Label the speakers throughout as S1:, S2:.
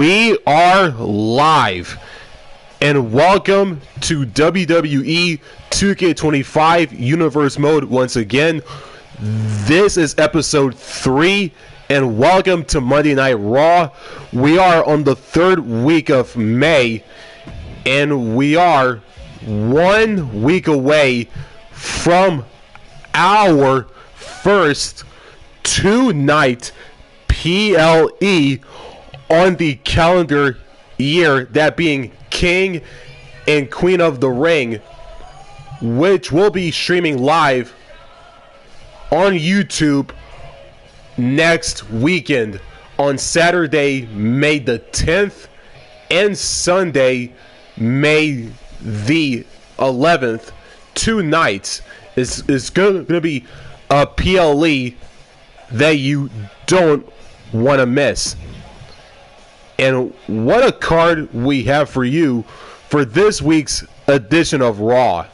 S1: We are live, and welcome to WWE 2K25 Universe Mode once again. This is episode 3, and welcome to Monday Night Raw. We are on the 3rd week of May, and we are 1 week away from our first two-night PLE on the calendar year, that being King and Queen of the Ring, which will be streaming live on YouTube next weekend on Saturday, May the 10th, and Sunday, May the 11th. 2 nights. It's going to be a PLE that you don't want to miss. And what a card we have for you for this week's edition of Raw.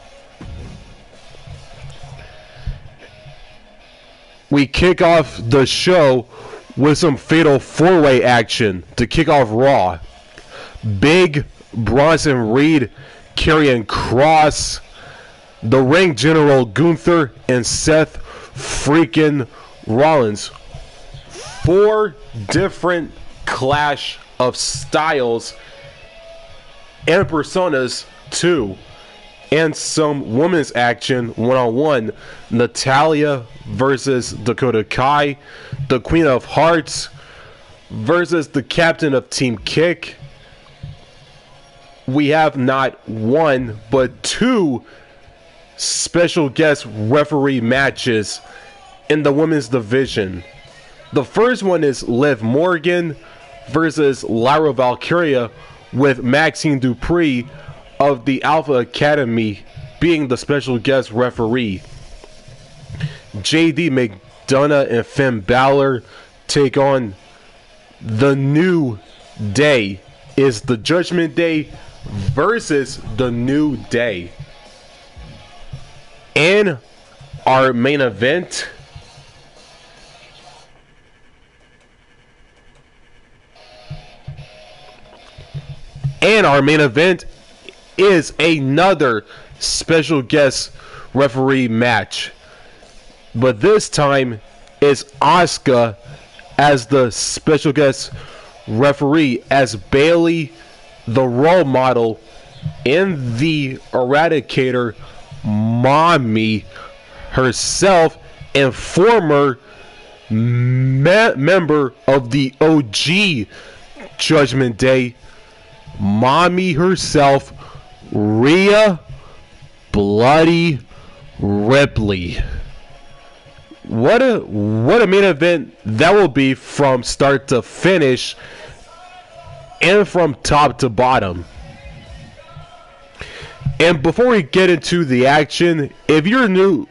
S1: We kick off the show with some fatal 4-way action to kick off Raw. Big Bronson Reed, Karrion Kross, the Ring General Gunther, and Seth freaking Rollins. 4 different clash of styles and personas too, and some women's action one-on-one. Natalya versus Dakota Kai, the Queen of Hearts versus the captain of Team Kick. We have not 1 but 2 special guest referee matches in the women's division. The first one is Liv Morgan versus Lyra Valkyria, with Maxine Dupree of the Alpha Academy being the special guest referee. JD McDonagh and Finn Balor take on The New Day. Is the Judgment Day versus The New Day. And our main event, is another special guest referee match. But this time it's Asuka as the special guest referee, as Bayley, the role model, and the Eradicator Mommy herself, and former member of the OG Judgment Day, Mommy herself, Rhea Bloody Ripley. What a main event that will be, from start to finish and from top to bottom. And before we get into the action, if you're new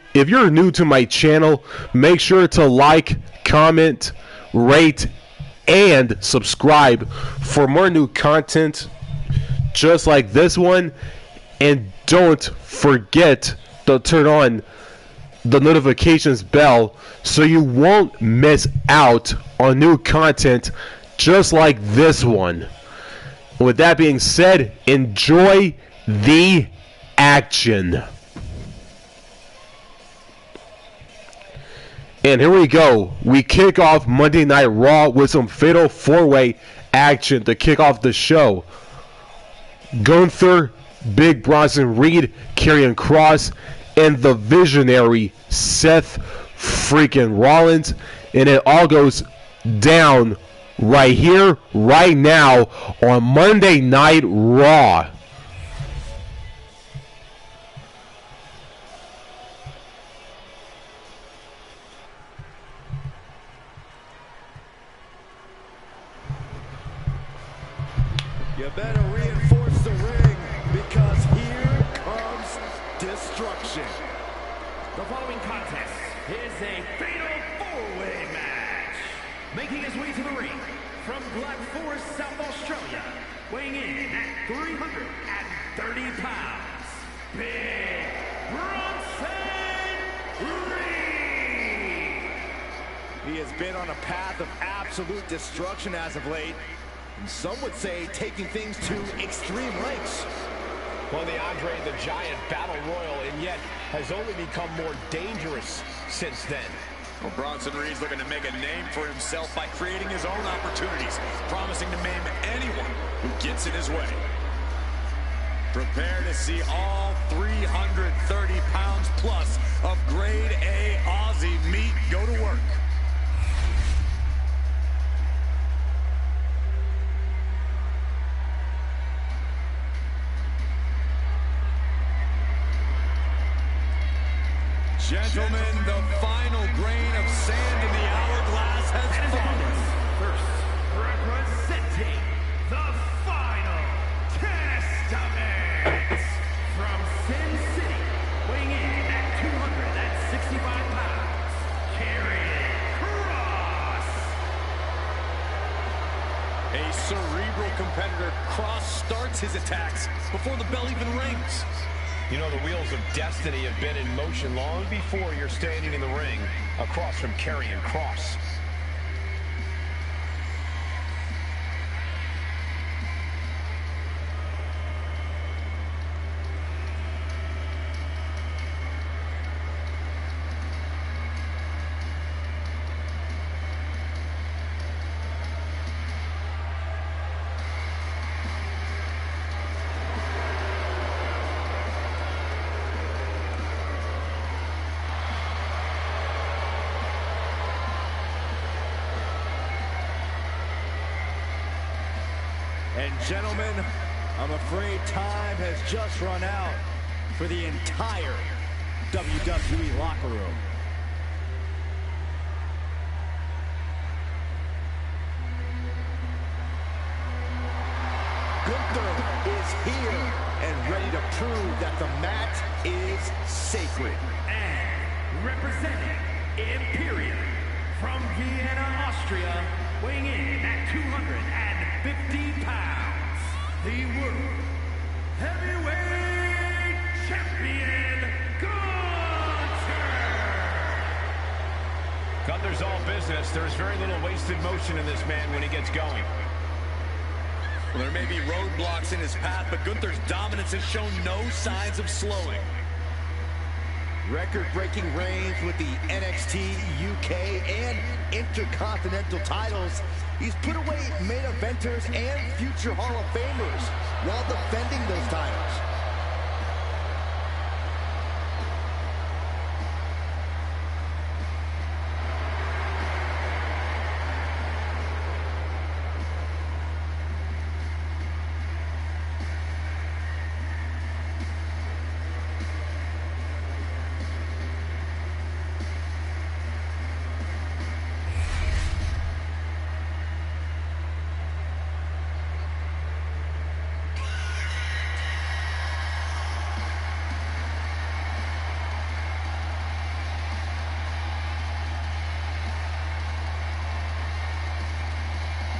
S1: to my channel, make sure to like, comment, rate, and subscribe for more new content just like this one. And don't forget to turn on the notifications bell so you won't miss out on new content just like this one. With that being said, enjoy the action. And here we go. We kick off Monday Night Raw with some fatal 4-way action to kick off the show. Gunther, Big Bronson Reed, Karrion Kross, and the visionary Seth freaking Rollins. And it all goes down right here, right now on Monday Night Raw.
S2: You better reinforce the ring, because here comes destruction.
S3: The following contest is a fatal 4-way match. Making his way to the ring from Black Forest, South Australia, weighing in at 330 pounds, Big Bronson Reed.
S2: He has been on a path of absolute destruction as of late. And some would say taking things to extreme lengths.
S4: Well, the Andre the Giant Battle Royal, and yet has only become more dangerous since then.
S5: Well, Bronson Reed's looking to make a name for himself by creating his own opportunities, promising to maim anyone who gets in his way. Prepare to see all 330 pounds plus of grade A Aussie meat go to work. Gentlemen, the final grain of sand in the hourglass has fallen.
S3: First, representing the final Testament from Sin City, weighing in at 265 pounds, Karrion Kross.
S5: A cerebral competitor, Kross starts his attacks before the bell even rings.
S4: You know, the wheels of destiny have been in motion long before you're standing in the ring across from Karrion Kross.
S2: And gentlemen, I'm afraid time has just run out for the entire WWE locker room. Gunther is here and ready to prove that the mat is sacred.
S3: And representing Imperium from Vienna, Austria, weighing in at 250 pounds, the World Heavyweight Champion, Gunther!
S4: Gunther's all business. There's very little wasted motion in this man when he gets going.
S5: Well, there may be roadblocks in his path, but Gunther's dominance has shown no signs of slowing.
S2: Record-breaking reigns with the NXT, UK, and Intercontinental titles. He's put away main eventers and future Hall of Famers while defending those titles.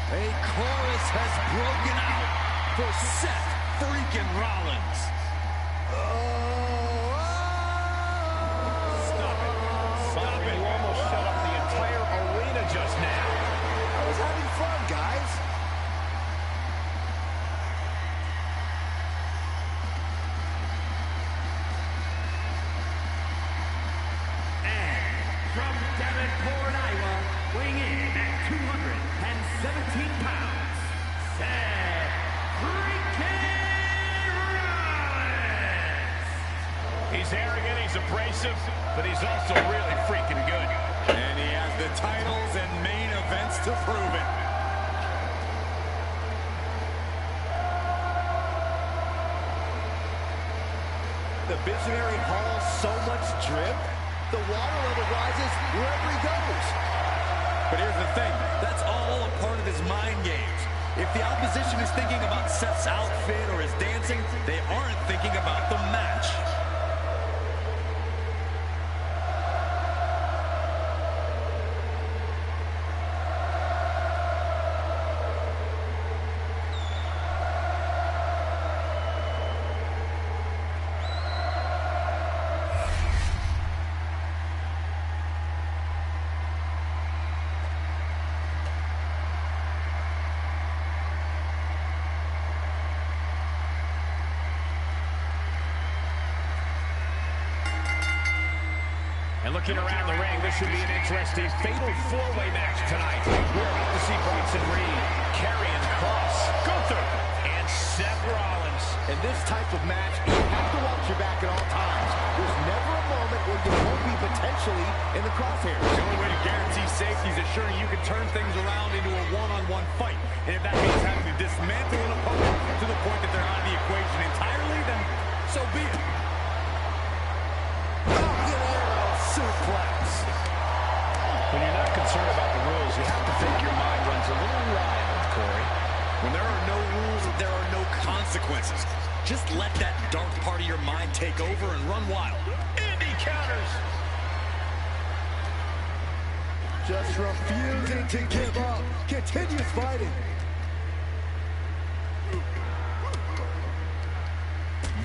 S5: A chorus has broken out for Seth freaking Rollins. Stop it. Stop it.
S4: You almost shut up the entire arena just now.
S2: I was having fun, guys.
S3: And from Davenport, Iowa, weighing in at 217 pounds, Seth freaking Rollins!
S4: He's arrogant, he's abrasive, but he's also really freaking good.
S5: And he has the titles and main events to prove it.
S2: The visionary hauls so much drip, the water level rises wherever he goes.
S5: But here's the thing, that's all a part of his mind games. If the opposition is thinking about Seth's outfit or his dancing, they aren't thinking about the match.
S4: Looking around the ring, this should be an interesting fatal four-way match tonight. We're about to see Bronson Reed, Karrion Kross, Gunther, and Seth Rollins.
S2: In this type of match, you have to watch your back at all times. There's never a moment where you won't be potentially in the crosshairs.
S5: The only way to guarantee safety is assuring you can turn things around into a one-on-one fight. And if that means having to dismantle an opponent to the point that they're out of the equation entirely, then so be it.
S2: Suplex.
S4: When you're not concerned about the rules, you have to think your mind runs a little wild, Corey.
S5: When there are no rules, there are no consequences. Just let that dark part of your mind take over and run wild.
S4: And he counters.
S2: Just refusing to give up. Continues fighting.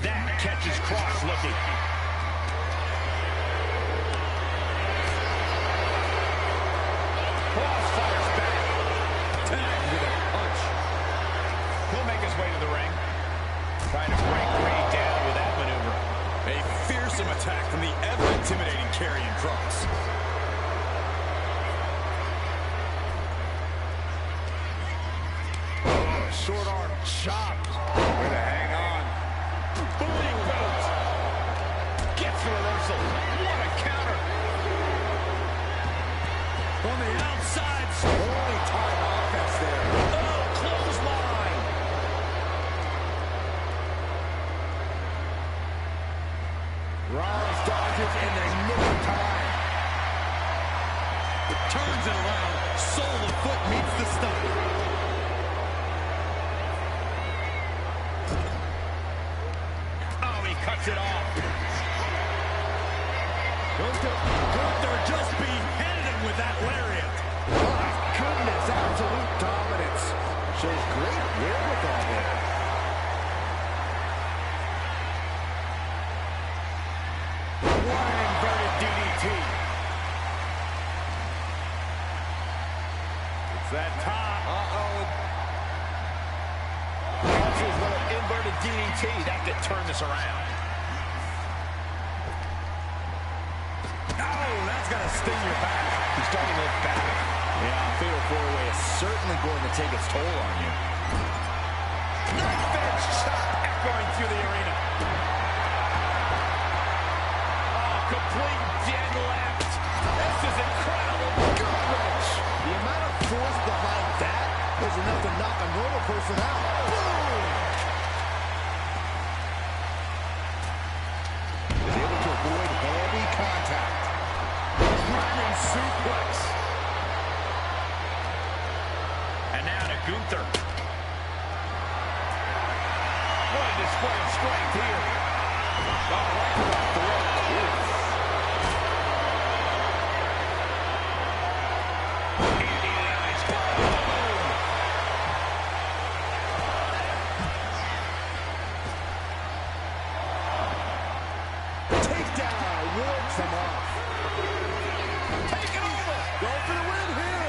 S4: That catches Kross looking. Kross fires back.
S5: Tagged with a punch.
S4: He'll make his way to the ring. Trying to break Reed down with that maneuver.
S5: A fearsome attack from the ever-intimidating Karrion Kross.
S2: Short arm chop.
S5: Way to hang on.
S4: Booty boot. Gets the reversal. What a counter.
S5: On the outside.
S2: Only time offense there.
S4: Oh, clothesline.
S2: Rollins dodges in the nick of time.
S5: Turns it around. Sole of foot meets the stomach.
S4: Cuts it off.
S5: Gunther just beheaded him with that lariat.
S2: My goodness, absolute dominance. Shows great wherewithal there.
S4: What an inverted DDT.
S5: It's that top.
S4: Crosses with an inverted DDT. That could turn this around.
S5: Oh, that's got to sting your back.
S4: He's starting to look back.
S2: Yeah, fatal four-way is certainly going to take its toll on you.
S4: Knife edge shot echoing through the arena. Oh, complete dead left. This is incredible.
S2: Gut wrench. The amount of force behind that is enough to knock a normal person out. Boom! Is able to avoid heavy contact.
S5: Running suplex.
S4: And now to Gunther. What a display of strength here. Oh, right off the rope. Indian eyes. Boom.
S2: Takedown. Wards him off.
S4: Taking over.
S2: Go for the win here.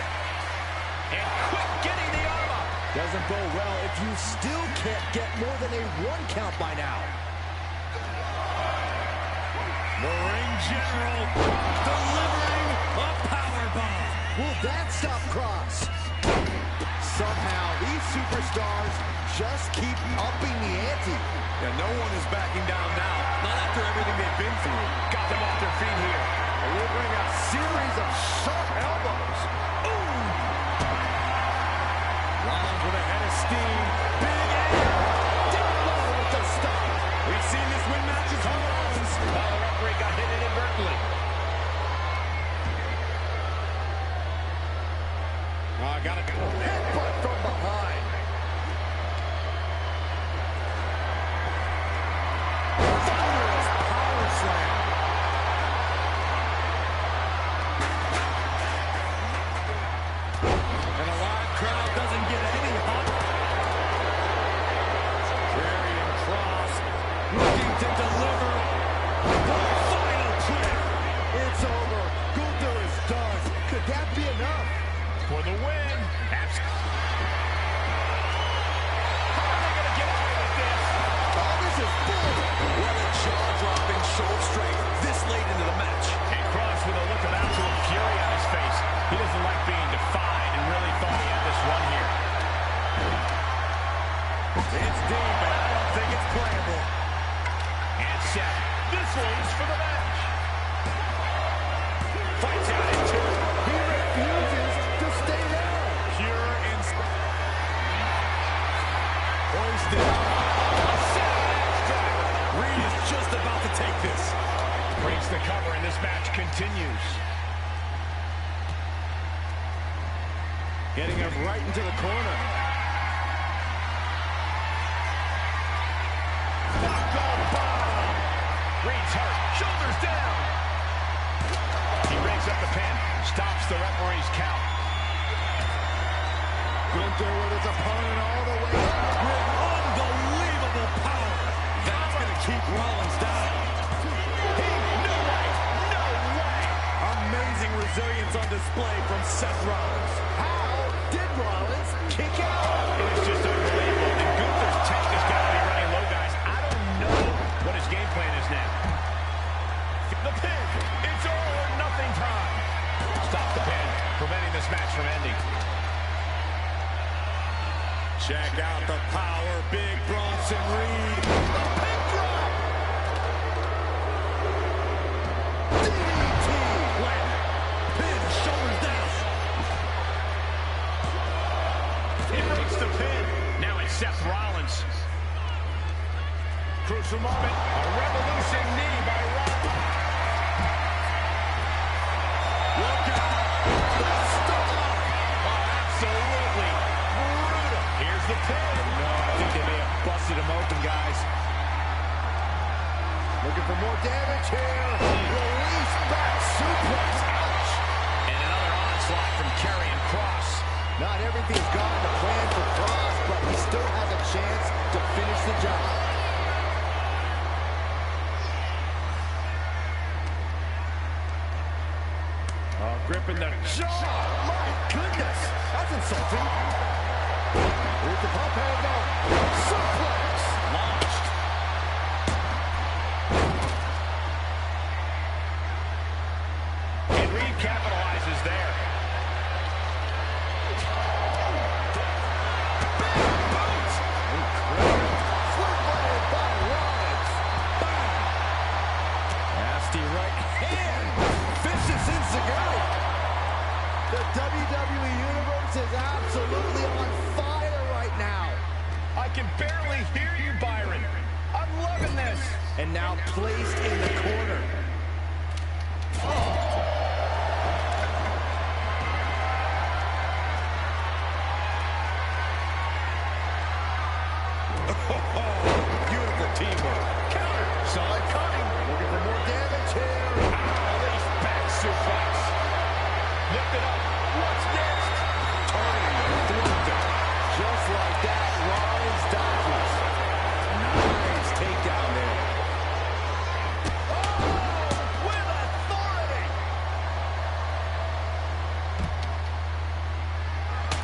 S4: And quick getting the arm up.
S2: Doesn't bode well if you still can't get more than a 1 count by now.
S5: The ring general delivering a powerbomb.
S2: Will that stop Kross? Somehow, these superstars just keep upping the ante.
S5: Yeah, no one is backing down now. Not after everything they've been through.
S4: Got them off their feet here.
S2: Delivering a series of sharp elbows. Ooh!
S5: Rollins with a head of steam. Big air.
S2: Down low with the stop.
S5: We've seen this win matches Rollins.
S4: The referee got hit inadvertently.
S5: Gotta go.
S2: Headbutt from behind. Thunderous power slam.
S5: And a live crowd doesn't get any hotter. Karrion Kross looking to deliver the final clip.
S2: It's over. Gunther is done. Could that be enough?
S4: For the win. How are they going to get away with this?
S2: Oh, this is bull.
S5: What a jaw-dropping show of strength this late into the match.
S4: And Kross with a
S5: It's deep, and I don't think it's playable. And Seth, this one's for the match. Fights out in two.
S2: He refuses to stay down.
S5: Pure instinct. Hoisted up. A savage driver. Reed is just about to take this. Breaks the cover, and this match continues.
S2: Getting him right into the corner.
S5: Reed's hurt. Shoulders down. He rings up the pin. Stops the referee's count.
S2: Gunther with his opponent all the way up.
S5: With unbelievable power. That's going to keep Rollins down. No way. No way.
S2: Amazing resilience on display from Seth Rollins. How did Rollins kick out?
S5: It is just unbelievable. And Gunther's tank has got to be running low, guys. I don't know what his game plan is now. The pin. It's all or nothing time. Stop the pin, preventing this match from ending.
S2: Check out the power, big Bronson Reed. The pin drop. DDT.
S5: Landed. Pin, shoulders down. He breaks the pin. Now it's Seth Rollins. Crucial moment. A revolution knee by Rollins. Look out. The stomach. Oh, absolutely brutal. Here's the pin. No, I think they may have busted him open, guys.
S2: Looking for more damage here. Release back suplex. Ouch.
S5: And another onslaught from Karrion Kross.
S2: Not everything's gone to plan for Kross, but he still has a chance to finish the job.
S5: Gripping the jaw.
S2: My goodness, that's insulting. Here's the pump handle. Suplex.
S5: Launched. And Reed capitalizes there.
S2: Big boot. Incredible. Football by Rollins. Bang. Nasty right hand. Vicious enziguri. The WWE Universe is absolutely on fire right now.
S5: I can barely hear you, Byron. I'm loving this.
S2: And now placed in the corner.
S5: Beautiful teamwork. Counter. Saw it coming.
S2: Looking for more damage here.
S5: Release back suplex. Lift it up. What's next? Turning the throat.
S2: Just like that, Rollins dodges. Nice takedown there.
S5: Oh, with authority.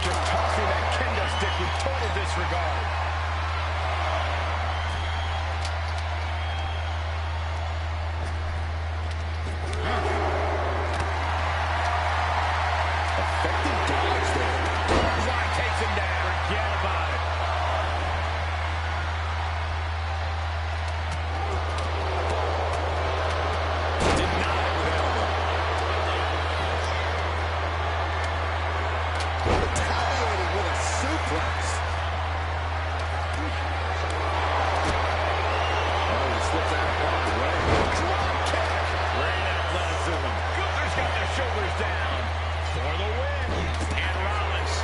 S5: Just tossing that kendo stick with total disregard.
S2: Effective dodge there.
S5: Clothesline takes him down. Forget about it. Denied with elbow.
S2: Retaliating with a suplex. Oh, he slips out of the way.
S5: Drop kick. Great athleticism. Gunther's got their shoulders down for the win. And Rollins.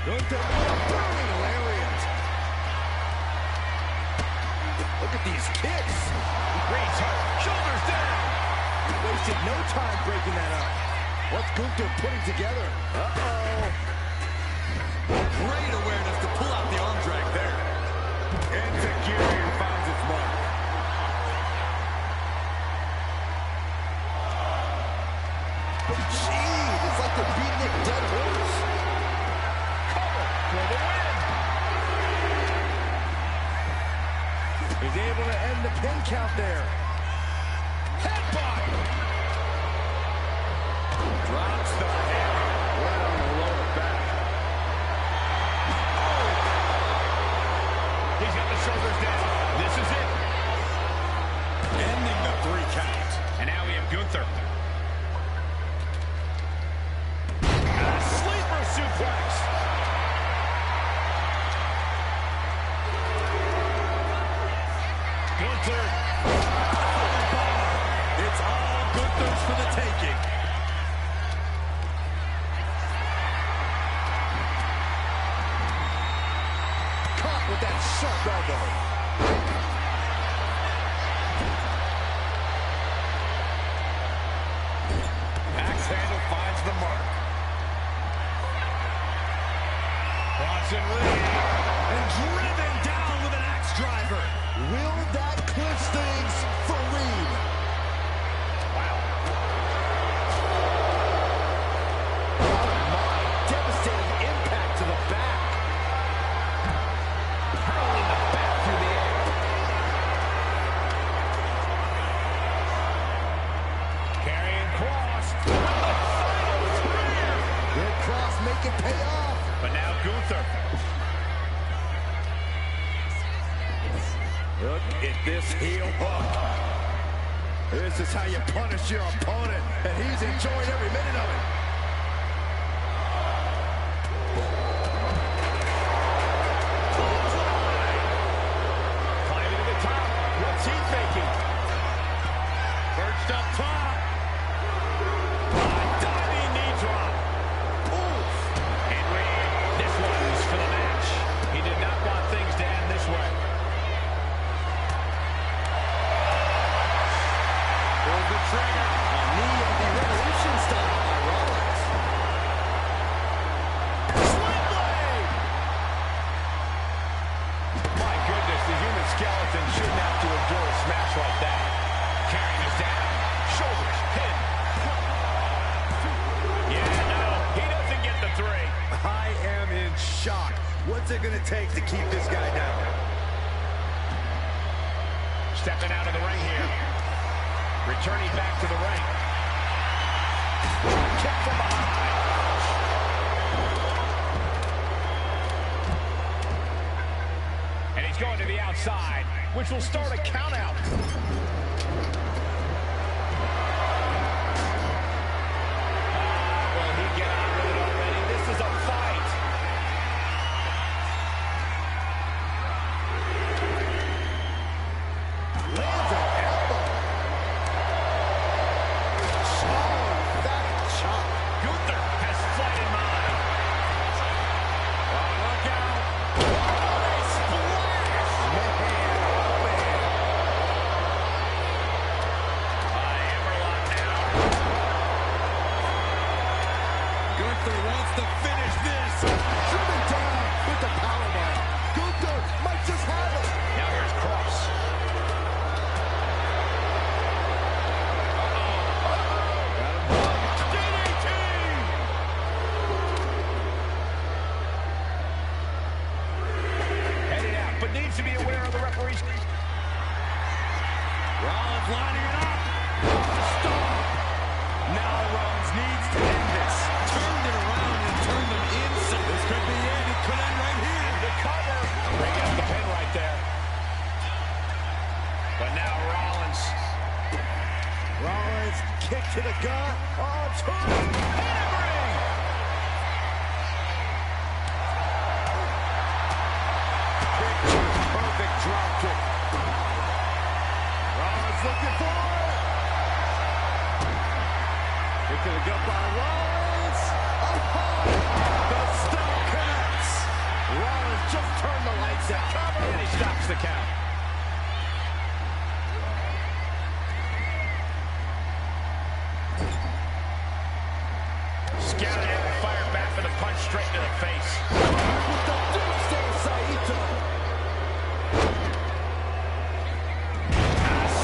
S2: Gunther with a burning lariat. Look at these kicks.
S5: Reed's hurt. Shoulders down.
S2: He wasted no time breaking that up. What's Gunther putting together? Uh-oh.
S5: Great awareness to pull out the arm drag there. And Xavier finds its mark.
S2: Jeez, it's like they're beating a dead horse.
S5: Cover for the win.
S2: He's able to end the pin count there.
S5: Headbutt. Drops the hammer.
S2: with that sharp elbow.
S5: Axe handle finds the mark. Bronson Reed, and driven down with an axe driver.
S2: Will that clinch things for Reed?
S5: Wow.
S2: Oh my, devastating impact to the back. Hurling the back through the air.
S5: Karrion Kross with the final three.
S2: Will Kross make it pay off?
S5: But now Gunther.
S2: Look at this heel hook. This is how you punish your opponent, and he's enjoying every minute of it.
S5: Climbing to the top. What's he thinking? Perched up top. Diving knee drop. Oof. And Reed, this one was for the match. He did not want things to end this way. Pulls the trigger.
S2: A knee of the Revolution style by Rollins.
S5: Sling blade. My goodness, the human skeleton shouldn't have to endure a smash like that. Carrying us down. Shoulders, pin. Yeah, no, he doesn't get the three.
S2: I am in shock. What's it gonna take to keep this guy down?
S5: Stepping out of the ring here. Returning back to the ring. Kick from behind. And he's going to the outside, which will start a count out. Will he get on with it already? This is a fight.
S2: Lands an elbow. Oh, that chop.
S5: Gunther has flight in mind. Oh, look out. Oh, they splash.
S2: Man, oh man.
S5: Hammerlock now.
S2: Gunther wants to finish this. Driven down with the powerbomb. Gunther might just have it.
S5: Now here's Kross. DDT! Headed out, but needs to be aware of the referee's. Rollins lining it up. Stop. Now Rollins needs to end this. Turned it around and turned them inside. This could be it. It could end right here. The cover. Bring up the pin right there. But now Rollins.
S2: Rollins kick to the gut. Oh, turn.
S5: Hammering.
S2: Perfect drop kick. Rollins looking for it. Kick to the gut by Rollins. Oh, the stomp connects. Rollins just turned the lights out.
S5: And he stops the count. Scouted it and fired back for the punch straight to the face.
S2: With the doomsday Saito.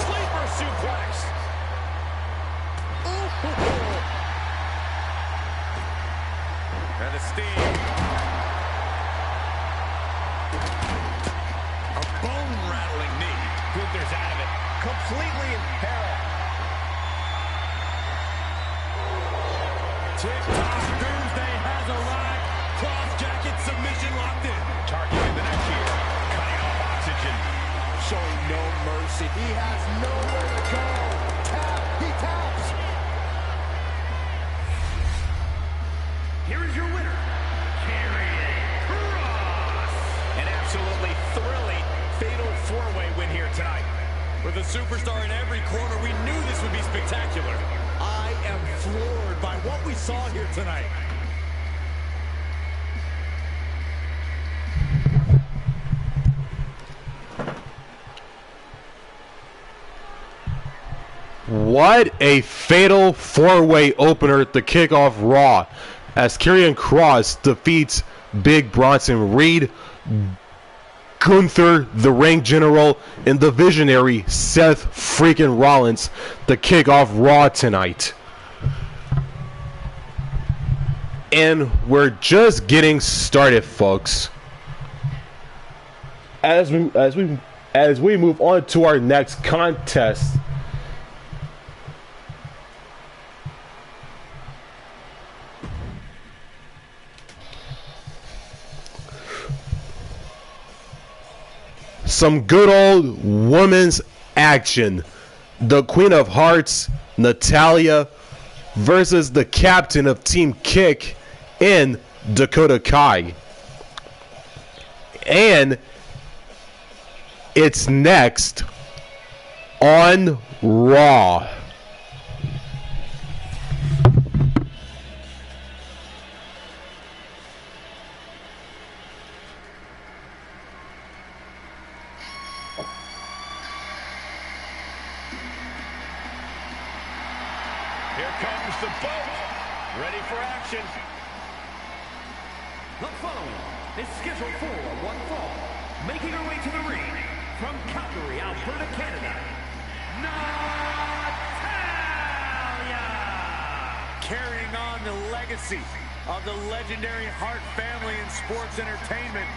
S5: Sleeper suplex. And the steam. A bone-rattling knee. Gunther's out of it. Completely in peril.
S2: TikTok Doomsday has arrived. Cross jacket submission locked in.
S5: Targeting the neck here. Cutting off oxygen.
S2: Showing no mercy. He has nowhere to go. Tap. He taps.
S3: Here is your winner, Karrion Kross.
S5: An absolutely thrilling fatal four-way win here tonight.
S6: With a superstar in every corner, we knew this would be spectacular.
S2: I am floored by what we saw here tonight.
S1: What a fatal four-way opener to kick off Raw as Karrion Kross defeats Big Bronson Reed, Gunther, the Ring General, and the visionary Seth freaking Rollins to kick off Raw tonight. And we're just getting started, folks. As we move on to our next contest, some good old women's action. The Queen of Hearts, Natalya, versus the captain of Team Kick in Dakota Kai. And it's next on Raw.
S4: Here comes the boat, ready for action.
S3: The following is scheduled for one fall, making her way to the ring from Calgary, Alberta, Canada, Natalya!
S6: Carrying on the legacy of the legendary Hart family in sports entertainment,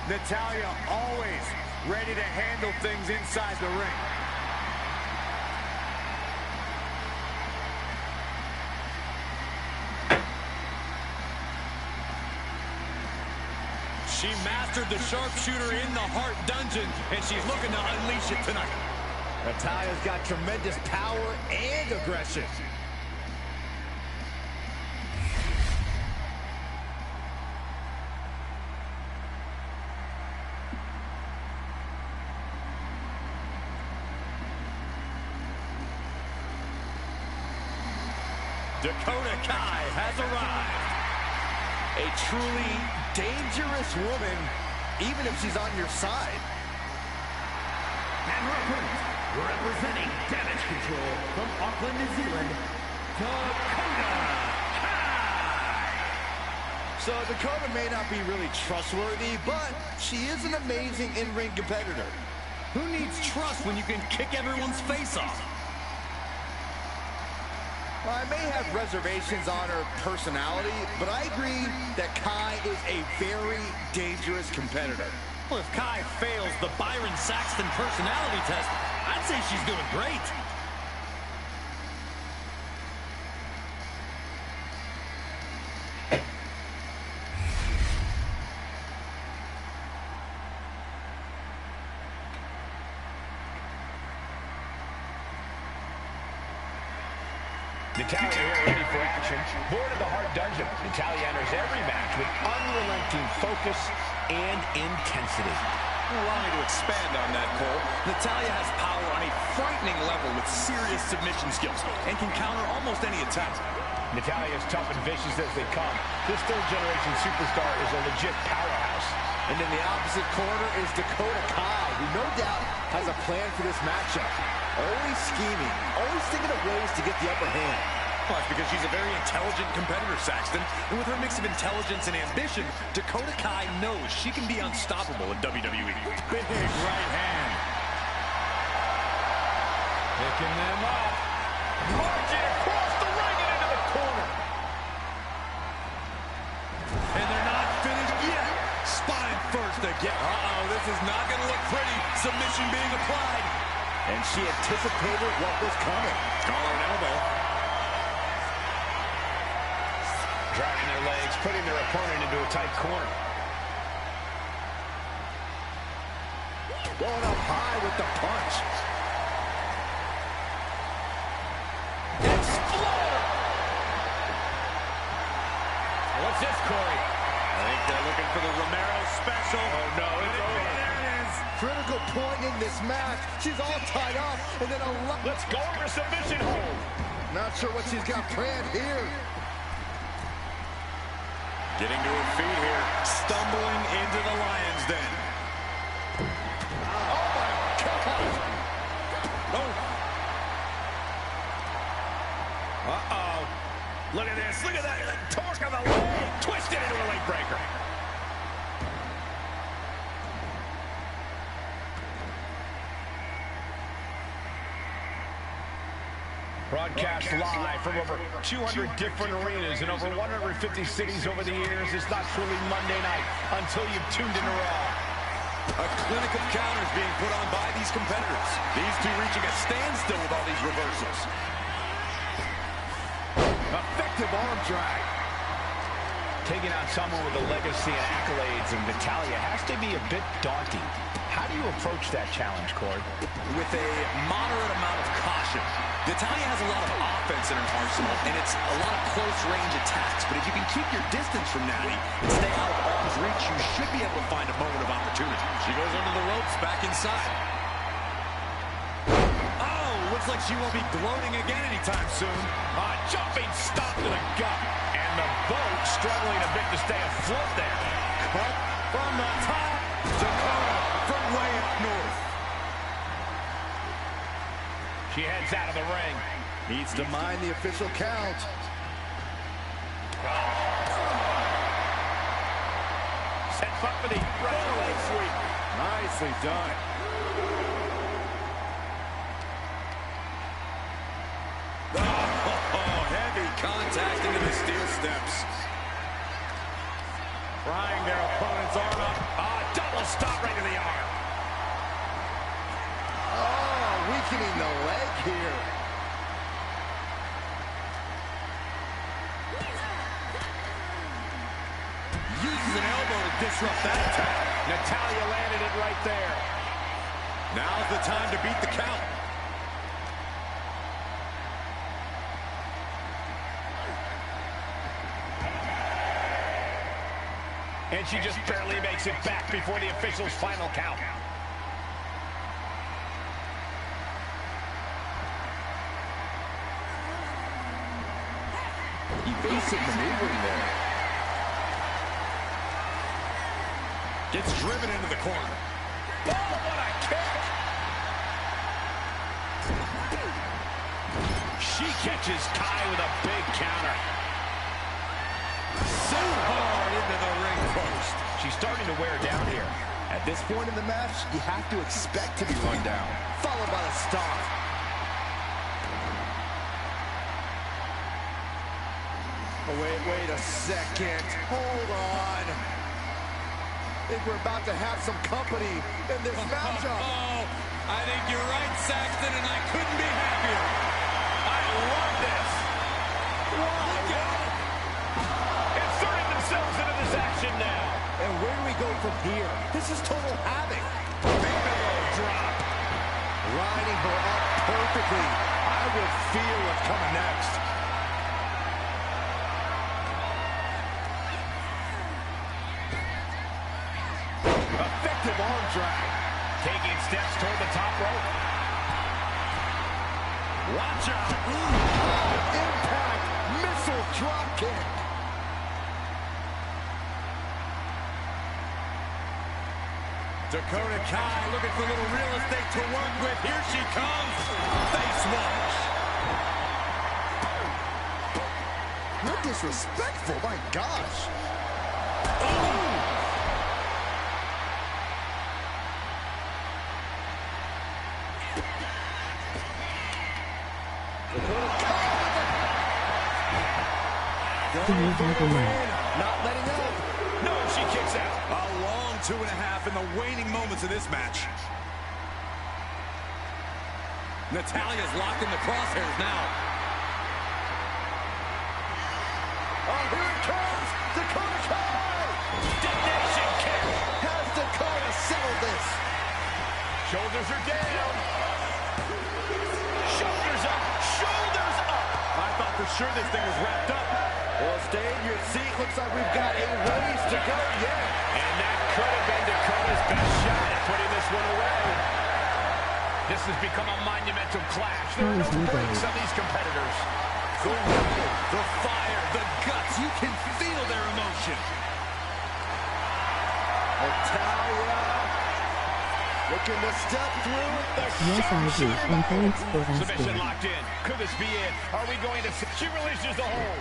S6: Natalya always ready to handle things inside the ring. She mastered the sharpshooter in the Hart dungeon, and she's looking to unleash it tonight.
S2: Natalya's got tremendous power and aggression.
S6: Dakota Kai has arrived.
S2: A truly dangerous woman, even if she's on your side.
S3: And her opponent, representing Damage Control from Auckland, New Zealand, Dakota Kai!
S2: So Dakota may not be really trustworthy, but she is an amazing in-ring competitor.
S6: Who needs trust when you can kick everyone's face off?
S2: I may have reservations on her personality, but I agree that Kai is a very dangerous competitor.
S6: Well, if Kai fails the Byron Saxton personality test, I'd say she's doing great.
S4: Natalya here ready for action. Born of the Hart Dungeon, Natalya enters every match with unrelenting focus and intensity.
S6: Allow me to expand on that, Cole. Natalya has power on a frightening level with serious submission skills and can counter almost any attack.
S4: Natalya is tough and vicious as they come. This third-generation superstar is a legit powerhouse.
S2: And in the opposite corner is Dakota Kai, who no doubt has a plan for this matchup. Always scheming, always thinking of ways to get the upper hand.
S6: Well, that's because she's a very intelligent competitor, Saxton. And with her mix of intelligence and ambition, Dakota Kai knows she can be unstoppable in WWE. Big right hand. Picking them up.
S4: Marching across the ring and into the corner.
S6: And they're not finished yet. Spotted first again. Uh-oh, this is not going to look pretty. Submission being applied.
S2: And she anticipated what was coming.
S6: Collar and elbow.
S4: Dragging their legs, putting their opponent into a tight corner.
S2: Going up high with the punch.
S4: Explode!
S6: What's this, Corey? I think they're looking for the Romero special. Oh, no, it's over. There it is.
S2: Critical point in this match. She's all tied up, and then
S4: Let's go over submission hold.
S2: Not sure what she's got planned here.
S6: Getting to her feet here. Stumbling into the lion's den. Oh, my God. Oh.
S4: Look at this. Look at that. Torque on the leg. Twisted into a leg breaker. Broadcast live from over 200 different arenas in over 150 cities over the years. It's not truly Monday night until you've tuned into Raw.
S6: A clinic of counters being put on by these competitors. These two reaching a standstill with all these reversals. Effective arm drag.
S4: Taking on someone with a legacy and accolades of Natalya has to be a bit daunting. How do you approach that challenge, Cord?
S6: With a moderate amount of caution. Natalya has a lot of offense in her arsenal, and it's a lot of close-range attacks. But if you can keep your distance from Natty and stay out of arm's reach, you should be able to find a moment of opportunity. She goes under the ropes, back inside. Oh, looks like she won't be gloating again anytime soon.
S4: Jumping stop to the gut. And the boat struggling a bit to stay afloat there.
S6: Cut from the top. Dakota from way up north.
S4: She heads out of the ring.
S2: Needs to mind the official count.
S4: Sets up for the right leg sweep.
S6: Nicely done. Oh, heavy contact into the steel steps.
S4: Prying their opponent's arm up. Double stop right to the arm.
S2: Oh, weakening the leg here.
S6: Uses an elbow to disrupt that attack.
S4: Natalya landed it right there.
S6: Now's the time to beat the count.
S4: And she just barely makes it back before the official's final count.
S6: Evasive maneuvering there. Gets driven into the corner.
S4: Oh, what a kick! She catches Kai with a big counter.
S6: So hard into the ring post.
S4: She's starting to wear down here.
S2: At this point in the match, you have to expect to be run down, followed by a stomp. Oh, wait a second. Hold on. I think we're about to have some company in this matchup.
S6: Oh, I think you're right, Saxton, and I couldn't be happier.
S4: I love this.
S6: Look out.
S4: Inserting themselves into this action now.
S2: And where do we go from here? This is total havoc.
S4: Big elbow drop.
S2: Lining her up perfectly. I will feel what's coming next.
S4: Effective arm drag. Taking steps toward the top rope. Watch out.
S2: Impact missile drop kick.
S6: Dakota Kai looking for a little real estate to work with. Here she comes. Face wash.
S2: You're disrespectful, my gosh. Not letting up.
S4: No, she kicks out.
S6: A long 2.5 in the waning moments of this match. Natalya's locked in the crosshairs now.
S2: Oh, here it comes. Dakota Kai.
S4: Detonation kick.
S2: Has Dakota settled this?
S4: Shoulders are down. Shoulders up. Shoulders up.
S6: I thought for sure this thing was wrapped up.
S2: Well, stay in your seat. Looks like we've got a ways to go yet.
S4: And that could have been Dakota's best shot at putting this one away. This has become a monumental clash. There are no breaks on these competitors.
S6: The will, the fire, the guts. You can feel their emotion.
S2: Natalya looking to step through the
S7: Yes, I do, and thanks for
S4: submission
S7: asking.
S4: locked in. Could this be it? Are we going to... She releases the hold.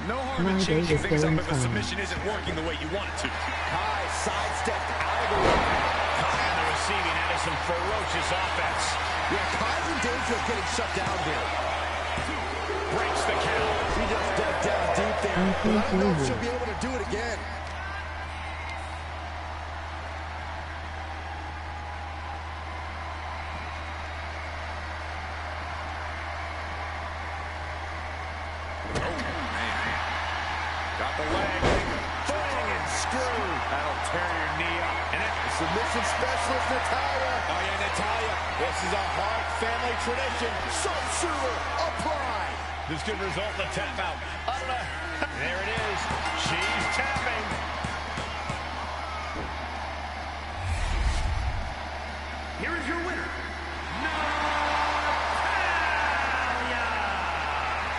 S6: No harm in changing things up if a submission isn't working the way you want it to.
S2: Kai sidestepped out of the way.
S4: Kai on the receiving end of some ferocious offense.
S2: Yeah, Kai's in danger of getting shut down here.
S4: Breaks the count.
S2: She just dug down deep there. But I don't know if she'll be able to do it again.
S4: Got the leg. Fling and screw. That'll tear your knee up. And
S2: Submission specialist Natalya.
S4: oh yeah, Natalya. This is a hard family tradition.
S2: Sharpshooter applied.
S4: This could result in a tap out. I don't know. There it is. She's tapping.
S3: Here is your winner, Natalya.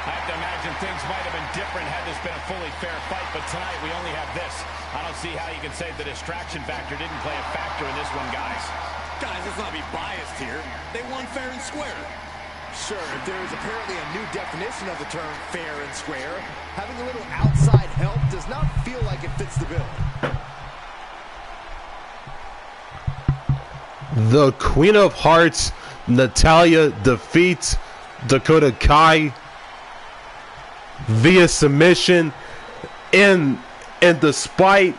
S4: I have to imagine things might have been different had this been a fully fair fight, but tonight we only have this. I don't see how you can say the distraction factor didn't play a factor in this one, guys.
S6: Guys, let's not be biased here. They won fair and square.
S2: Sure, there is apparently a new definition of the term fair and square. Having a little outside help does not feel like it fits the bill.
S1: The Queen of Hearts, Natalya, defeats Dakota Kai via submission, and despite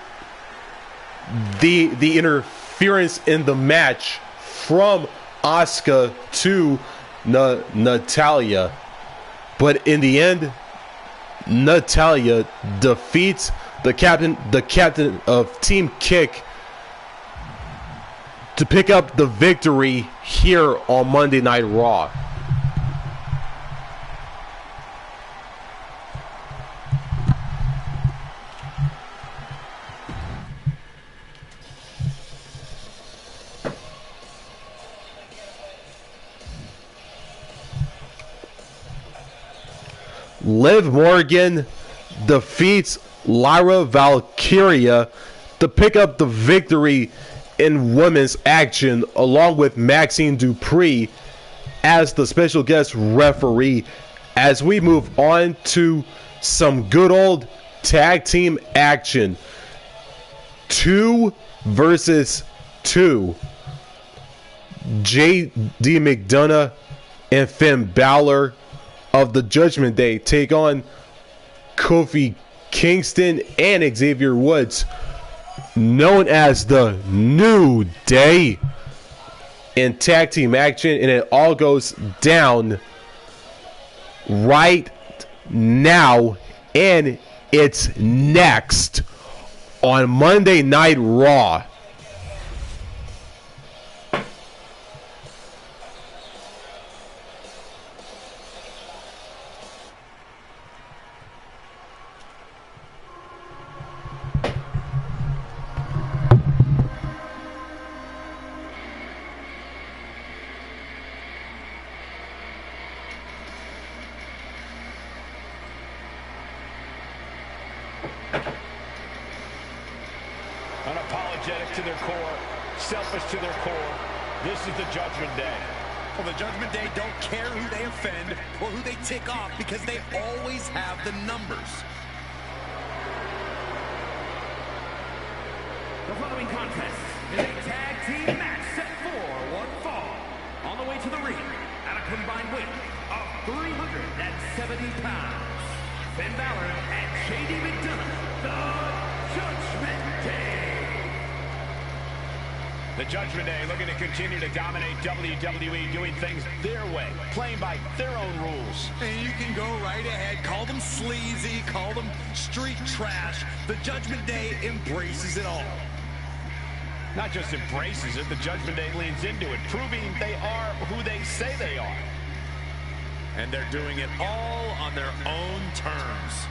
S1: the interference in the match from Asuka to Natalya, but in the end, Natalya defeats the captain of Team Kick to pick up the victory here on Monday Night Raw. Liv Morgan defeats Lyra Valkyria to pick up the victory in women's action, along with Maxine Dupree as the special guest referee, as we move on to some good old tag team action. 2 versus 2. JD McDonagh and Finn Balor of the Judgment Day take on Kofi Kingston and Xavier Woods, known as the New Day, in tag team action, and it all goes down right now, and it's next on Monday Night Raw.
S4: Unapologetic to their core, selfish to their core. This is the Judgment Day.
S6: Well, the Judgment Day don't care who they offend or who they tick off because they always have the numbers.
S3: The following contest is a tag team match set for one fall. On the way to the ring, at a combined weight of 370 pounds, Finn Balor and JD McDonagh, the Judgment Day.
S4: The Judgment Day looking to continue to dominate WWE, doing things their way, playing by their own rules.
S6: And you can go right ahead, call them sleazy, call them street trash. The Judgment Day embraces it all.
S4: Not just embraces it, the Judgment Day leans into it, proving they are who they say they are.
S6: And they're doing it all on their own terms.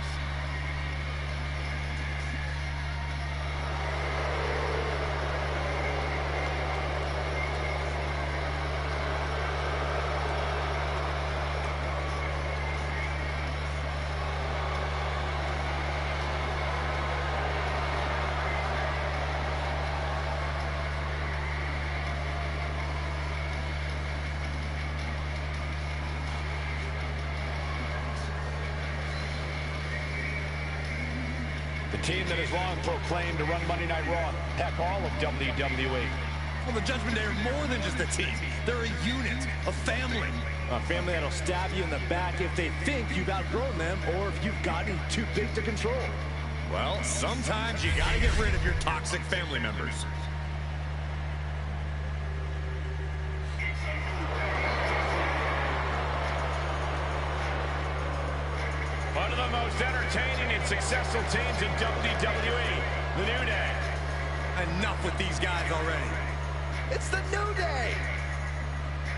S4: team that has long proclaimed to run Monday Night Raw. Heck, all of WWE.
S6: Well, the Judgment Day are more than just a team. They're a unit, a family.
S2: A family that'll stab you in the back if they think you've outgrown them or if you've gotten too big to control.
S6: Well, sometimes you gotta get rid of your toxic family members.
S4: One of the most entertaining and successful teams in WWE, the New Day.
S6: Enough with these guys already.
S2: It's the New Day!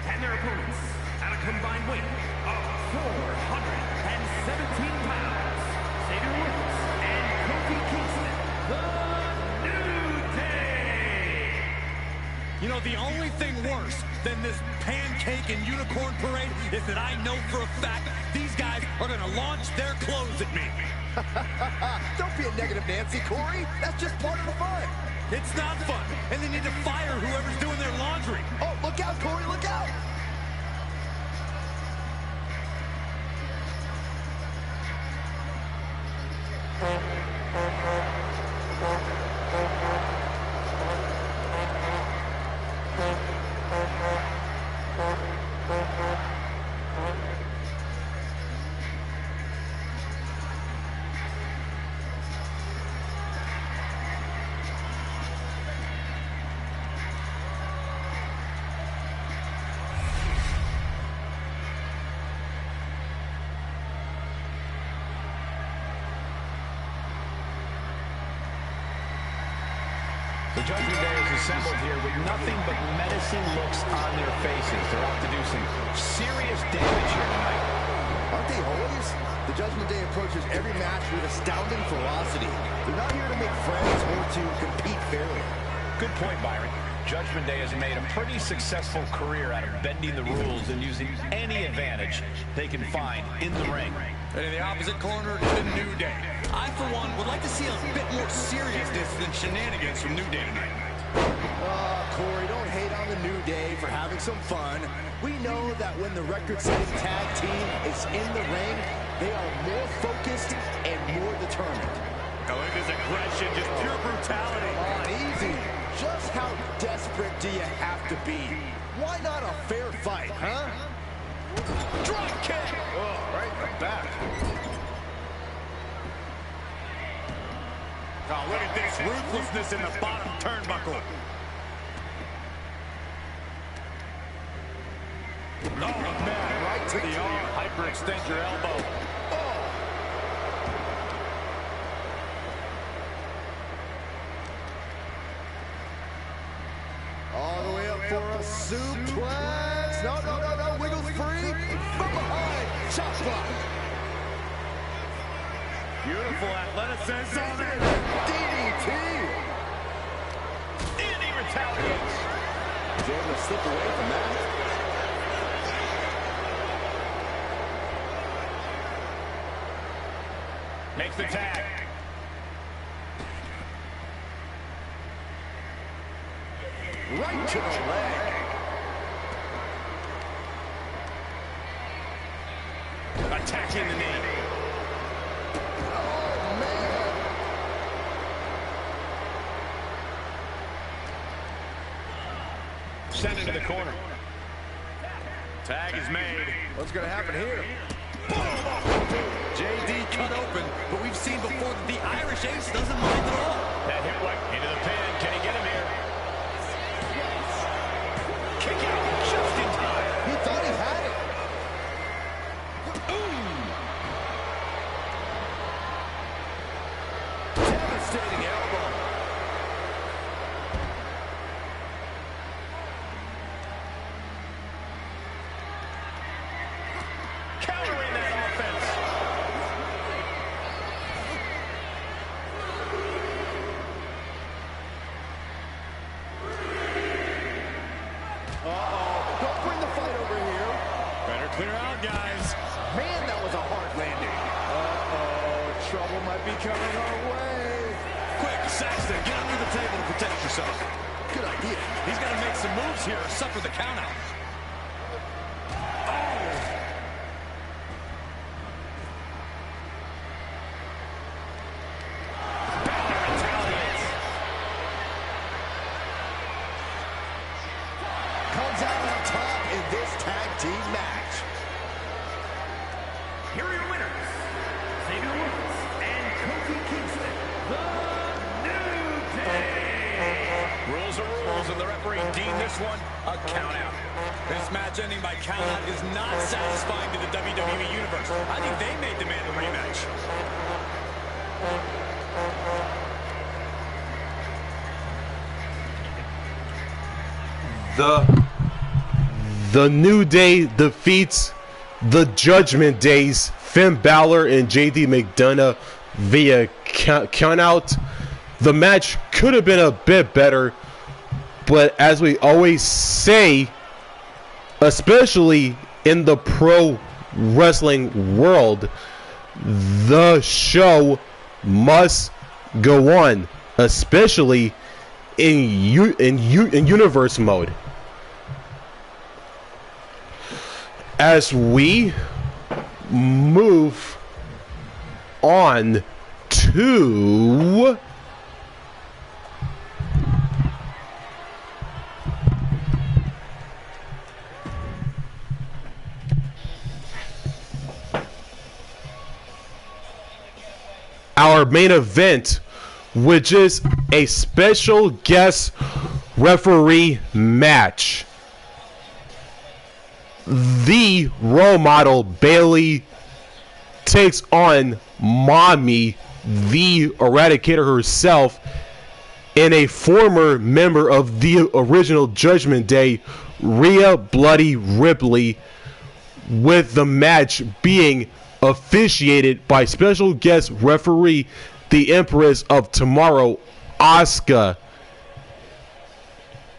S3: And their opponents, at a combined weight of 417 pounds, Xavier Woods and Kofi Kingston, the New Day!
S6: You know, the only thing worse than this pancake and unicorn parade is that I know for a fact these guys are gonna launch their clothes at me.
S2: Don't be a negative Nancy, Corey. That's just part of the fun.
S6: It's not fun, and they need to fire whoever's doing their laundry.
S2: Oh, look out, Corey, look out!
S4: The Judgment Day is assembled here with nothing but menacing looks on their faces. They're out to do some serious damage here tonight.
S2: Aren't they always? The Judgment Day approaches every match with astounding ferocity. They're not here to make friends or to compete fairly.
S4: Good point, Byron. Judgment Day has made a pretty successful career out of bending the rules and using any advantage they can find in the ring.
S6: And in the opposite corner is the New Day. I, for one, would like to see a bit more seriousness than shenanigans from New Day tonight.
S2: Corey, don't hate on the New Day for having some fun. We know that when the record-setting tag team is in the ring, they are more focused and more determined.
S6: Oh, look at this aggression, just pure brutality.
S2: Come on, easy. Just how desperate do you have to be? Why not a fair fight, huh?
S6: Drop kick!
S2: Oh, right in the back.
S6: Oh, look at this ruthlessness in the bottom turnbuckle. Oh, man, right to the arm.
S4: Hyperextend your elbow.
S2: All the way up for a suplex. No, no, no, no. Wiggles free. From behind. Chop block.
S6: Beautiful athleticism.
S2: DDT.
S4: And he retaliates.
S2: He's able to slip away from that.
S4: Makes the tag.
S2: Right to the leg.
S6: Attacking the knee.
S2: Oh, man.
S4: Send it to the corner.
S6: Tag is made.
S2: What's going to happen here?
S6: JD cut open, but we've seen before that the Irish Ace doesn't mind at all.
S4: That hip right into the pin. Can he get him here? Kick out just in time.
S2: He thought he had it. Devastating elbow.
S4: Countering that offense.
S2: Don't bring the fight over here.
S6: Better clear out, guys.
S2: Man, that was a hard landing. Trouble might be coming our way.
S6: Quick, Saxton, get under the table to protect yourself.
S2: Good idea.
S6: He's got to make some moves here or suffer the countout.
S4: rules, and the referee deemed this one a count-out.
S6: This match ending by count-out is not satisfying to the WWE Universe. I think they may demand a rematch.
S1: The New Day defeats the Judgment Days, Finn Balor and JD McDonagh via countout. The match could have been a bit better, but as we always say, especially in the pro wrestling world, the show must go on, especially in universe mode. As we move on to our main event, which is a special guest referee match. The role model Bayley takes on Mommy, the Eradicator herself, and a former member of the original Judgment Day, Rhea Bloody Ripley, with the match being officiated by special guest referee, the Empress of Tomorrow, Asuka.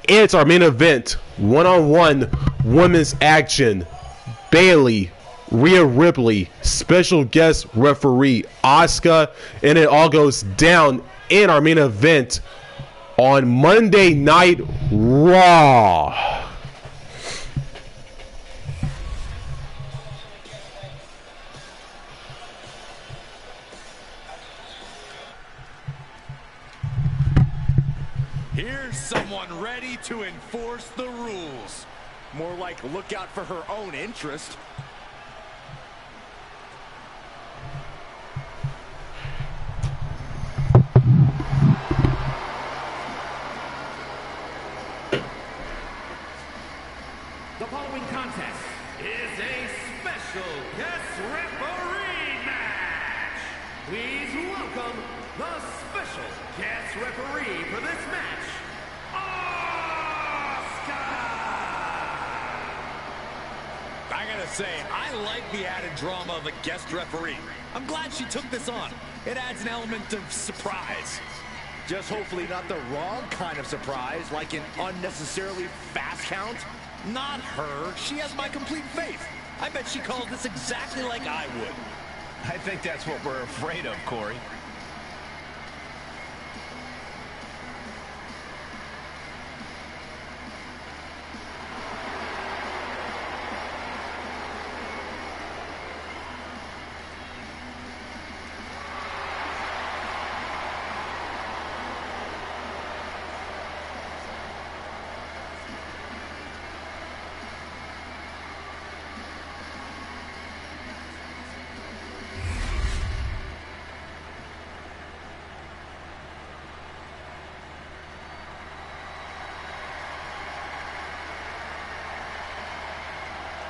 S1: It's our main event, one-on-one women's action. Bayley, Rhea Ripley, special guest referee Asuka, and it all goes down in our main event on Monday Night Raw.
S6: Here's someone ready to enforce the rules.
S2: More like look out for her own interest.
S3: The following contest is a special guest referee match. Please welcome the special guest referee for this match,
S6: I gotta say, I like the added drama of a guest referee. I'm glad she took this on. It adds an element of surprise.
S2: Just hopefully not the wrong kind of surprise, like an unnecessarily fast count.
S6: Not her. She has my complete faith. I bet she calls this exactly like I would.
S4: I think that's what we're afraid of, Corey.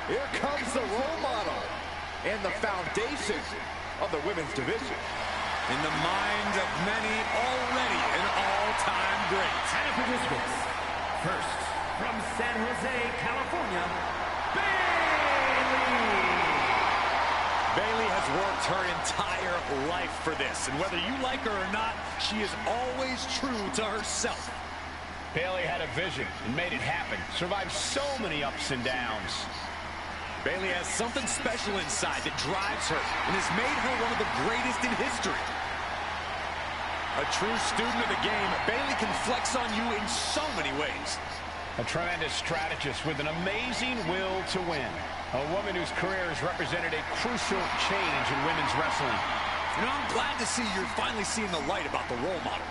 S2: Here comes the role model and the foundation of the women's division.
S6: In the minds of many, already an all-time great.
S3: And participants, first from San Jose, California, Bayley.
S6: Bayley has worked her entire life for this, and whether you like her or not, she is always true to herself.
S4: Bayley had a vision and made it happen. Survived so many ups and downs.
S6: Bayley has something special inside that drives her and has made her one of the greatest in history. A true student of the game, Bayley can flex on you in so many ways.
S4: A tremendous strategist with an amazing will to win. A woman whose career has represented a crucial change in women's wrestling.
S6: You know, I'm glad to see you're finally seeing the light about the role model.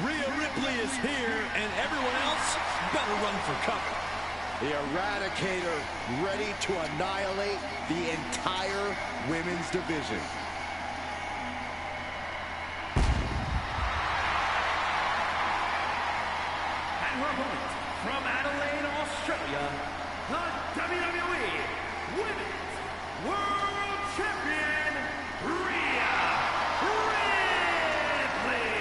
S6: Rhea Ripley is here, and everyone else better run for cover.
S2: The Eradicator ready to annihilate the entire women's division.
S3: And her opponent from Adelaide, Australia, the WWE Women's World Champion, Rhea Ripley.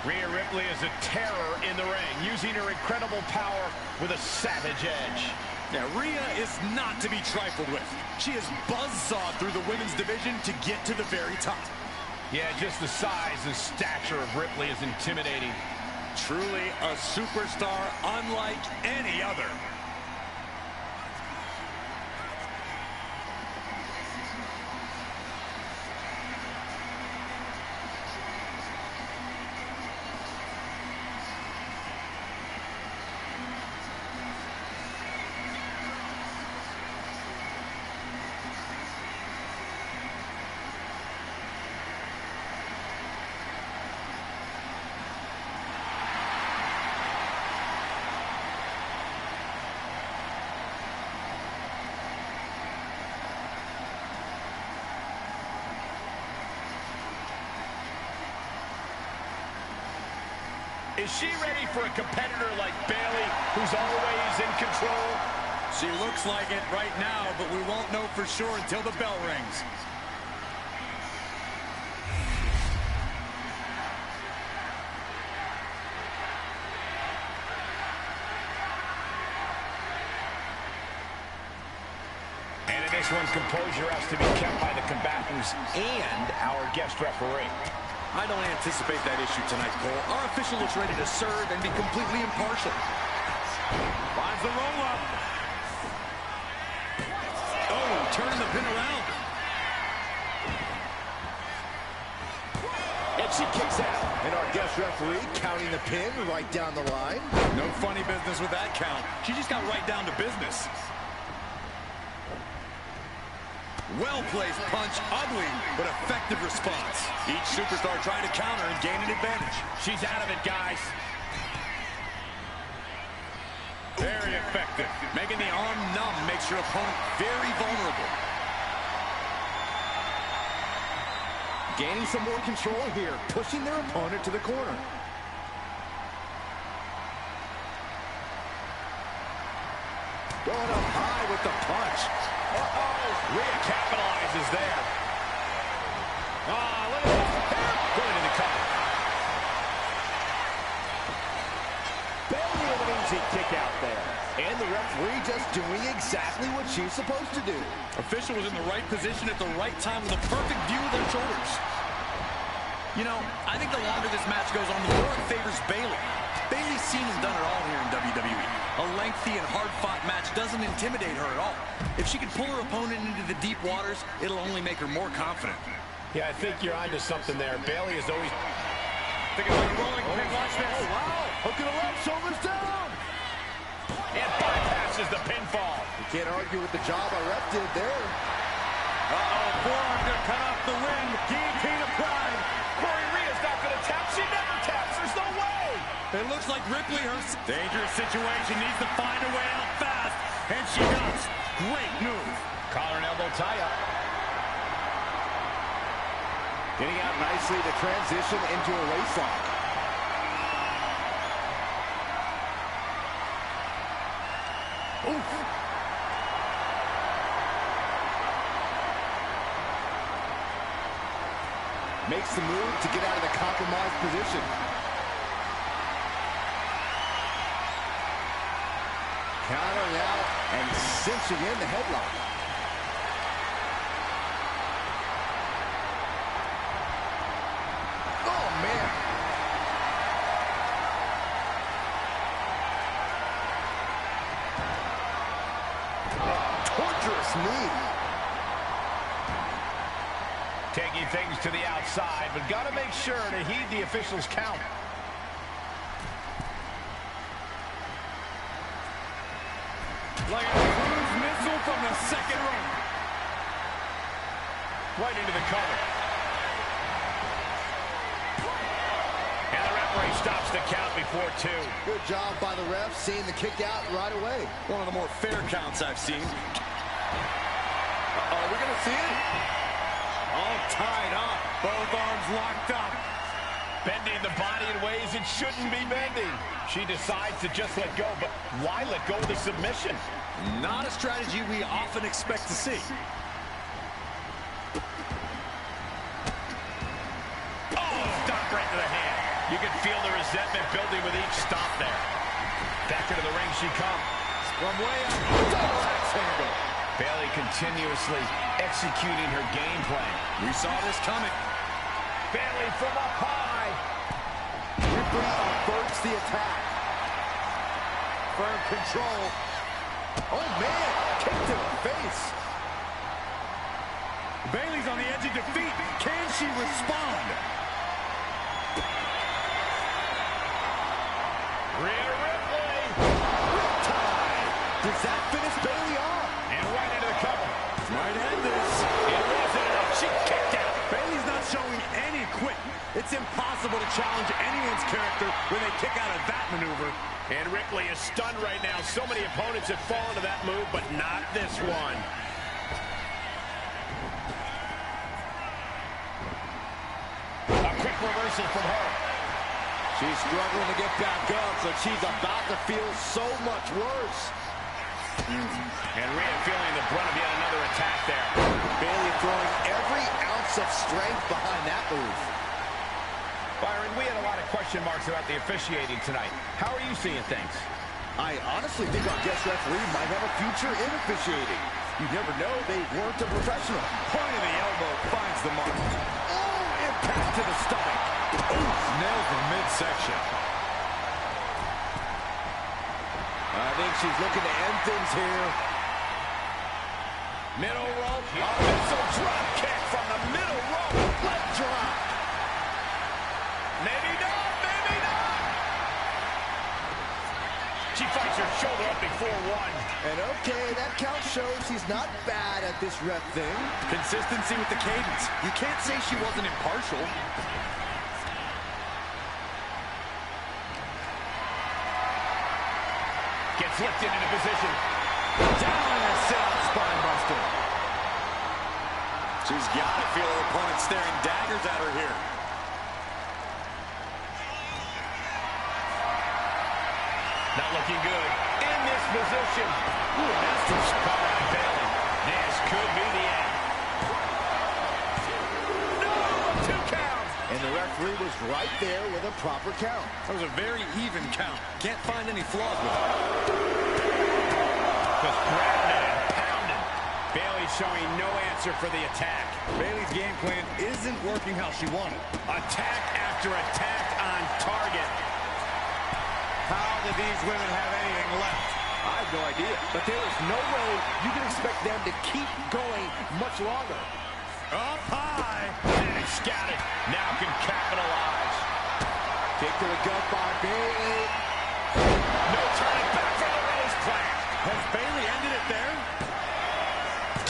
S4: Rhea Ripley is a terror in the ring, using her incredible power with a savage edge.
S6: Now, Rhea is not to be trifled with. She has buzzsawed through the women's division to get to the very top.
S4: Yeah, just the size and stature of Ripley is intimidating.
S6: Truly a superstar unlike any other.
S4: Is she ready for a competitor like Bayley, who's always in control?
S6: She looks like it right now, but we won't know for sure until the bell rings.
S4: And in this one, composure has to be kept by the combatants and our guest referee.
S6: I don't anticipate that issue tonight, Cole. Our official looks ready to serve and be completely impartial.
S4: Finds the roll-up.
S6: Oh, turning the pin around.
S2: And she kicks out. And our guest referee counting the pin right down the line.
S6: No funny business with that count. She just got right down to business. Well-placed punch, ugly, but effective response. Each superstar trying to counter and gain an advantage.
S4: She's out of it, guys.
S6: Very effective. Making the arm numb makes your opponent very vulnerable.
S2: Gaining some more control here, pushing their opponent to the corner. Going up high with the punch.
S4: Rhea capitalizes there. Look at this. Going into the cover.
S2: Bayley with an easy kick out there. And the referee just doing exactly what she's supposed to do.
S6: Official was in the right position at the right time with a perfect view of their shoulders. You know, I think the longer this match goes on, the more it favors Bayley. Bayley's seen and done it all here in WWE. A lengthy and hard-fought match doesn't intimidate her at all. If she can pull her opponent into the deep waters, it'll only make her more confident.
S4: Yeah, I think you're onto something there. Bayley is always...
S6: Thinking about rolling pin. Watch this.
S2: Oh, wow. Hook of the leg, shoulders down.
S4: And bypasses the pinfall.
S2: You can't argue with the job our ref did there.
S6: Forearm gonna cut off the wind. Guillotine applied.
S4: Corey, Rhea's not going to tap. She never taps. There's no way.
S6: It looks like Ripley, her dangerous situation, needs to find a way out fast. And she does. Great move.
S4: Collar and elbow tie-up.
S2: Getting out nicely to transition into a waistlock. Oof. Makes the move to get out of the compromised position. Countering out and cinching in the headlock. Oh, man. Torturous knee.
S4: Taking things to the outside, but got to make sure to heed the official's count.
S6: Like a cruise missile from the second row.
S4: Right into the cover. He stops the count before 2.
S2: Good job by the ref, seeing the kick out right away.
S6: One of the more fair counts I've seen.
S2: Are we going to see it?
S5: All tied up. Both arms locked up.
S4: Bending the body in ways it shouldn't be bending. She decides to just let go, but why let go of the submission?
S6: Not a strategy we often expect to see.
S4: Oh, stop right to the hand. You can feel the resentment building with each stop there. Back into the ring she comes.
S2: From way up, double axe handle.
S4: Bayley continuously executing her game plan.
S6: We saw this coming.
S4: Bayley from up high.
S2: Ripley averts the attack. Firm control. Oh, man. Kick to the face.
S5: Bayley's on the edge of defeat. Can she respond?
S4: Rhea Ripley.
S2: Riptide. Does that finish Bayley off?
S4: And right into the cover.
S5: Might end this.
S4: It wasn't enough. She kicked out.
S5: Bayley's not showing any quit. It's impossible to challenge anyone's character when they kick out of that maneuver.
S4: And Ripley is stunned right now. So many opponents have fallen to that move, but not this one. A quick reversal from her.
S2: She's struggling to get back up, but she's about to feel so much worse.
S4: And Rhea feeling the brunt of yet another attack there.
S2: Bayley throwing every ounce of strength behind that move.
S4: Byron, we had a lot of question marks about the officiating tonight. How are you seeing things?
S2: I honestly think our guest referee might have a future in officiating. You never know, they weren't a professional.
S5: Point of the elbow finds the mark.
S2: Oh, impact to the stomach.
S5: Oof, nails the midsection.
S2: I think she's looking to end things here.
S4: Middle rope. A missile drop kick from the middle rope.
S2: Leg drop.
S4: Maybe not, maybe not. She fights her shoulder up before 1.
S2: And okay, that count shows she's not bad at this rep thing.
S6: Consistency with the cadence. You can't say she wasn't impartial.
S4: Gets lifted into position.
S6: Down in a sit-out spine buster. She's got to feel her opponent staring daggers at her here.
S4: Not looking good. In this position. Ooh, nasty spot on Bayley. This could be the end. No! 2 counts.
S2: And the referee was right there with a proper count.
S6: That was a very even count. Can't find any flaws with it.
S4: Just grounded and pounded. Bayley showing no answer for the attack.
S5: Bayley's game plan isn't working how she wanted.
S4: Attack after attack on target.
S5: How do these women have anything left?
S2: I have no idea. But there is no way you can expect them to keep going much longer.
S5: Up high.
S4: And scouted. Now can capitalize.
S2: Kick to the gut by Bayley.
S4: No turning back from the Rose plant.
S5: Has Bayley ended it there?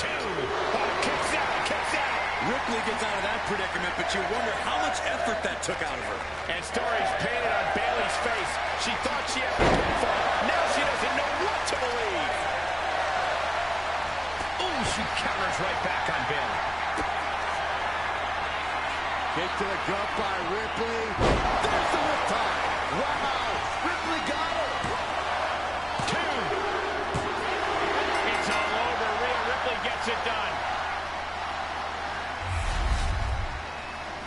S4: 2. Oh, kicks out, kicks out.
S6: Ripley gets out of that predicament, but you wonder how much effort that took out of her.
S4: And stories painted on Bayley's face. She thought she had the pinfall. Now she doesn't know what to believe. Ooh, she counters right back on Bayley.
S2: Kick to the gut by Ripley. There's the riptide. Wow, Ripley got her.
S4: 2. It's all over. Rhea Ripley gets it done.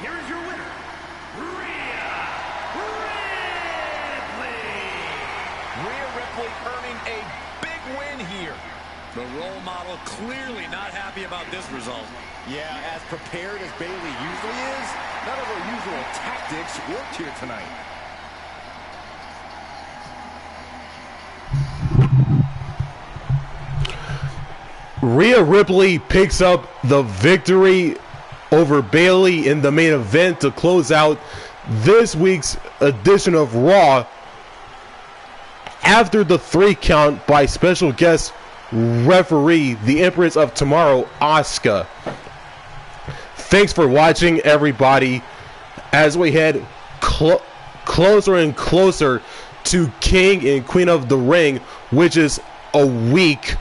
S3: Here is your winner, Rhea Ripley.
S4: Rhea Ripley earning a big win here.
S6: The role model clearly not happy about this result.
S2: Yeah, as prepared as Bayley usually is, none of her usual tactics worked here tonight.
S1: Rhea Ripley picks up the victory over Bayley in the main event to close out this week's edition of Raw after the 3 count by special guest referee, the Empress of Tomorrow, Asuka. Thanks for watching, everybody, as we head closer and closer to King and Queen of the Ring, which is a week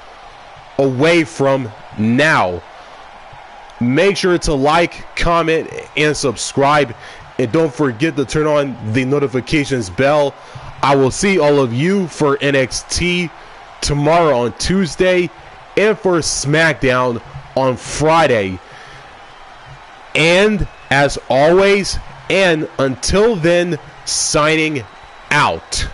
S1: away from now. Make sure to like, comment, and subscribe. And don't forget to turn on the notifications bell. I will see all of you for NXT tomorrow on Tuesday and for SmackDown on Friday. And as always, and until then, signing out.